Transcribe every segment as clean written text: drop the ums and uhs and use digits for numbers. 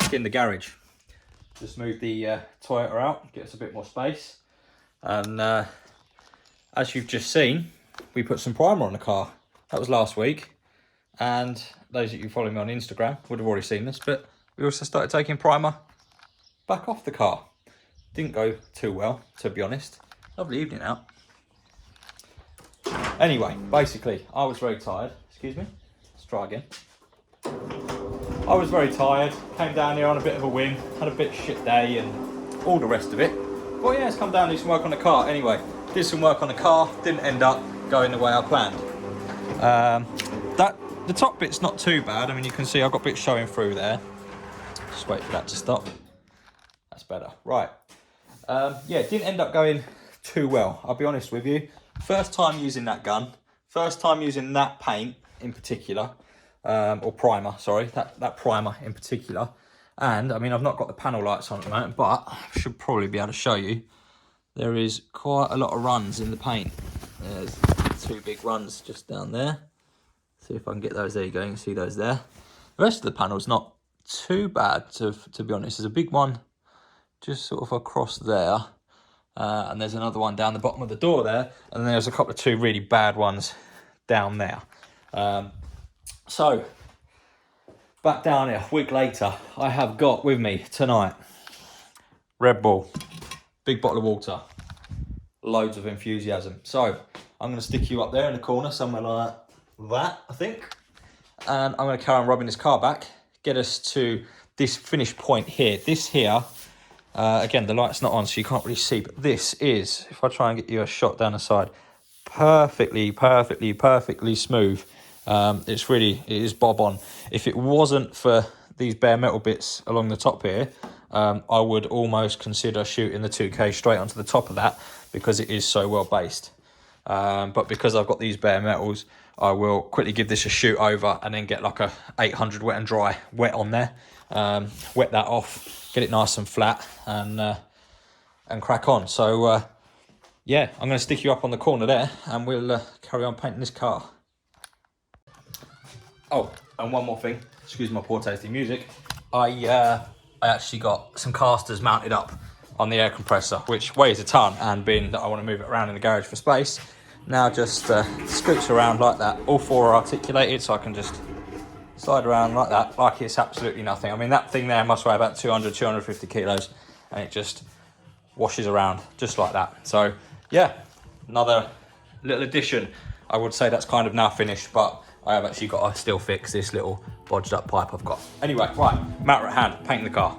back in the garage. Just move the Toyota out, get us a bit more space. And as you've just seen, we put some primer on the car. That was last week. And those of you following me on Instagram would have already seen this, but we also started taking primer back off the car. Didn't go too well, to be honest. Lovely evening out. Anyway, basically, I was very tired. Excuse me, let's try again. I was very tired, came down here on a bit of a whim, had a bit shit day and all the rest of it. But yeah, let's come down and do some work on the car. Anyway, did some work on the car, didn't end up going the way I planned. The top bit's not too bad. I mean, you can see I've got bits showing through there. Just wait for that to stop. That's better. Right. Yeah, it didn't end up going too well, I'll be honest with you. First time using that gun, first time using that paint in particular, or primer, sorry, that primer in particular. And I mean, I've not got the panel lights on at the moment, but I should probably be able to show you. There is quite a lot of runs in the paint. There's 2 big runs just down there. See if I can get those. There you go, you can see those there. The rest of the panel's not too bad, to be honest. There's a big one just sort of across there. And there's another one down the bottom of the door there. And then there's a couple of 2 really bad ones down there. So, back down here, a week later, I have got with me tonight Red Bull, big bottle of water, loads of enthusiasm. So, I'm going to stick you up there in the corner, somewhere like that, I think. And I'm going to carry on rubbing this car back, get us to this finished point here. This here, again, the light's not on, so you can't really see, but this is, if I try and get you a shot down the side, perfectly smooth. It is bob on. If it wasn't for these bare metal bits along the top here, I would almost consider shooting the 2K straight onto the top of that because it is so well based. But because I've got these bare metals, I will quickly give this a shoot over and then get like a 800 wet and dry wet on there. Wet that off, get it nice and flat, and crack on. So yeah, I'm going to stick you up on the corner there and we'll carry on painting this car. Oh, and one more thing, excuse my poor tasting music. I actually got some casters mounted up on the air compressor, which weighs a ton, and being that I want to move it around in the garage for space, now just scoots around like that. All 4 are articulated, so I can just slide around like that, like it's absolutely nothing. I mean, that thing there must weigh about 200, 250 kilos, and it just washes around just like that. So yeah, another little addition. I would say that's kind of now finished, but I have actually got to still fix this little bodged up pipe I've got. Anyway, right, matter at hand, painting the car.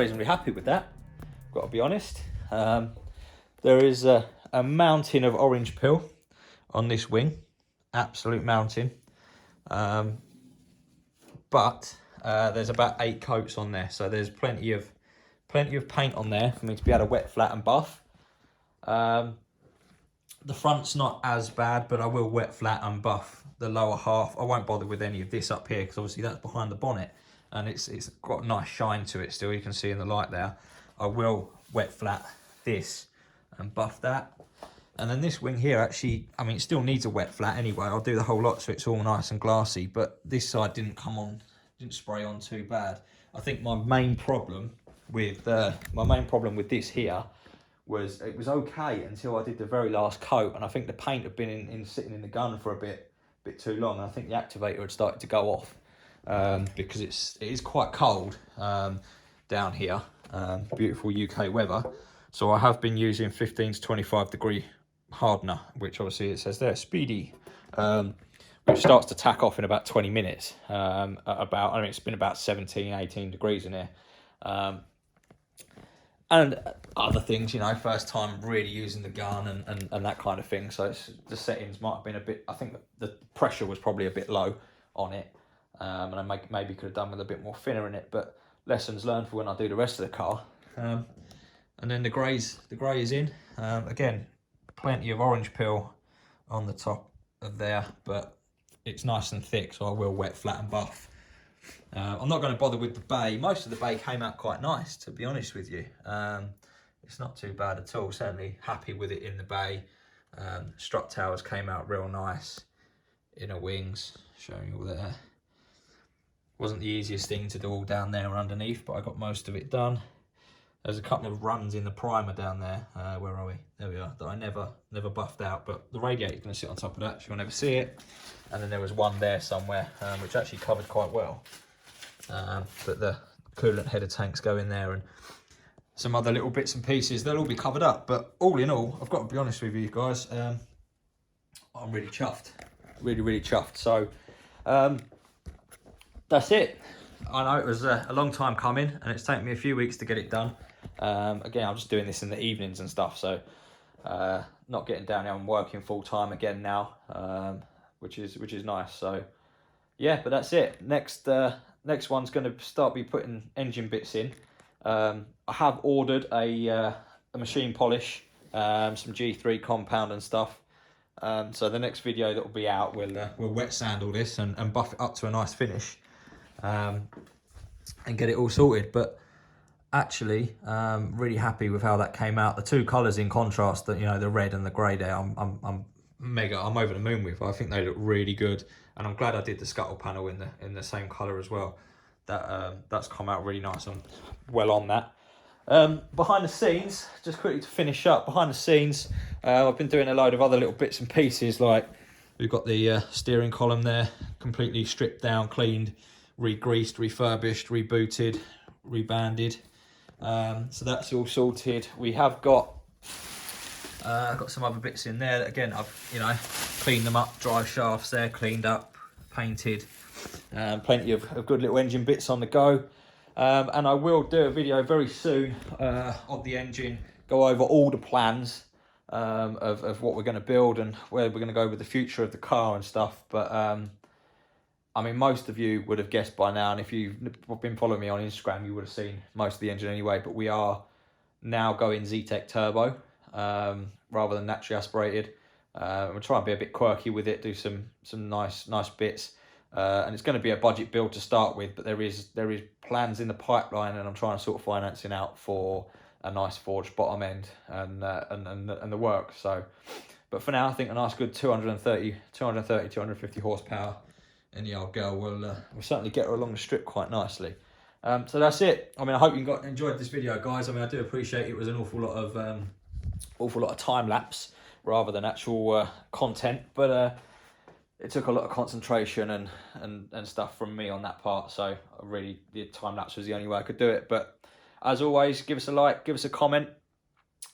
reasonably happy with that, got to be honest. There is a mountain of orange peel on this wing, absolute mountain. But there's about 8 coats on there, so there's plenty of paint on there for me to be able to wet, flat and buff. The front's not as bad, but I will wet, flat and buff the lower half. I won't bother with any of this up here because obviously that's behind the bonnet and it's got a nice shine to it still, you can see in the light there. I will wet, flat this and buff that. And then this wing here, actually, I mean, it still needs a wet flat anyway. I'll do the whole lot so it's all nice and glassy, but this side didn't spray on too bad. I think my main problem with this here was it was okay until I did the very last coat, and I think the paint had been sitting in the gun for a bit too long, and I think the activator had started to go off because it is quite cold down here. Beautiful UK weather, so I have been using 15 to 25 degree hardener, which obviously it says there, speedy, which starts to tack off in about 20 minutes. I mean, it's been about 17, 18 degrees in here. And other things, you know, first time really using the gun and that kind of thing. So the settings might have been a bit, I think the pressure was probably a bit low on it. And I maybe could have done with a bit more thinner in it, but lessons learned for when I do the rest of the car. And then the grey is in. Again, plenty of orange peel on the top of there, but it's nice and thick, so I will wet, flat and buff. I'm not going to bother with the bay. Most of the bay came out quite nice, to be honest with you. It's not too bad at all. Certainly happy with it in the bay. Strut towers came out real nice. Inner wings, showing you all there. Wasn't the easiest thing to do all down there or underneath, but I got most of it done. There's a couple of runs in the primer down there. Where are we? There we are. That I never buffed out, but the radiator's going to sit on top of that, so you'll never see it. And then there was one there somewhere, which actually covered quite well. But the coolant header tanks go in there and some other little bits and pieces, they'll all be covered up. But all in all, I've got to be honest with you guys, I'm really chuffed. Really chuffed. So that's it. I know it was a long time coming and it's taken me a few weeks to get it done. Again, I'm just doing this in the evenings and stuff, so not getting down here and working full time again now, which is nice. So yeah, but that's it. Next one's going to start be putting engine bits in. I have ordered a machine polish, some G3 compound and stuff. So the next video that will be out, we'll wet sand all this and buff it up to a nice finish, and get it all sorted. But actually, really happy with how that came out. The two colours in contrast, that, you know, the red and the grey there, I'm over the moon with. I think they look really good, and I'm glad I did the scuttle panel in the same colour as well. That's come out really nice. I'm well on that. Behind the scenes, just quickly to finish up, behind the scenes, I've been doing a load of other little bits and pieces, like we've got the steering column there, completely stripped down, cleaned, re-greased, refurbished, rebooted, rebanded. So that's all sorted. We have got some other bits in there that, again, I've, you know, cleaned them up. Drive shafts there, cleaned up, painted. Plenty of good little engine bits on the go. And I will do a video very soon of the engine, go over all the plans of what we're going to build and where we're going to go with the future of the car and stuff. But I mean, most of you would have guessed by now, and if you've been following me on Instagram, you would have seen most of the engine anyway. But we are now going Z-Tech Turbo rather than naturally aspirated. We'll try and be a bit quirky with it, do some nice bits. And it's going to be a budget build to start with, but there is plans in the pipeline, and I'm trying to sort of financing out for a nice forged bottom end and the work. So, but for now, I think a nice good 250 horsepower in the old girl will certainly get her along the strip quite nicely. So that's it. I mean, I hope you enjoyed this video, guys. I mean, I do appreciate it was an awful lot of time lapse rather than actual content, but it took a lot of concentration and stuff from me on that part. So really, the time lapse was the only way I could do it. But as always, give us a like, give us a comment.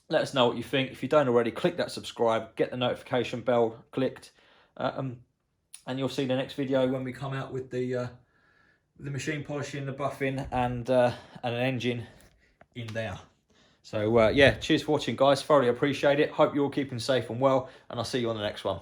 Let us know what you think. If you don't already, click that subscribe, get the notification bell clicked, and you'll see the next video when we come out with the machine polishing, the buffing, and an engine in there. So yeah, cheers for watching, guys. Thoroughly appreciate it. Hope you're all keeping safe and well, and I'll see you on the next one.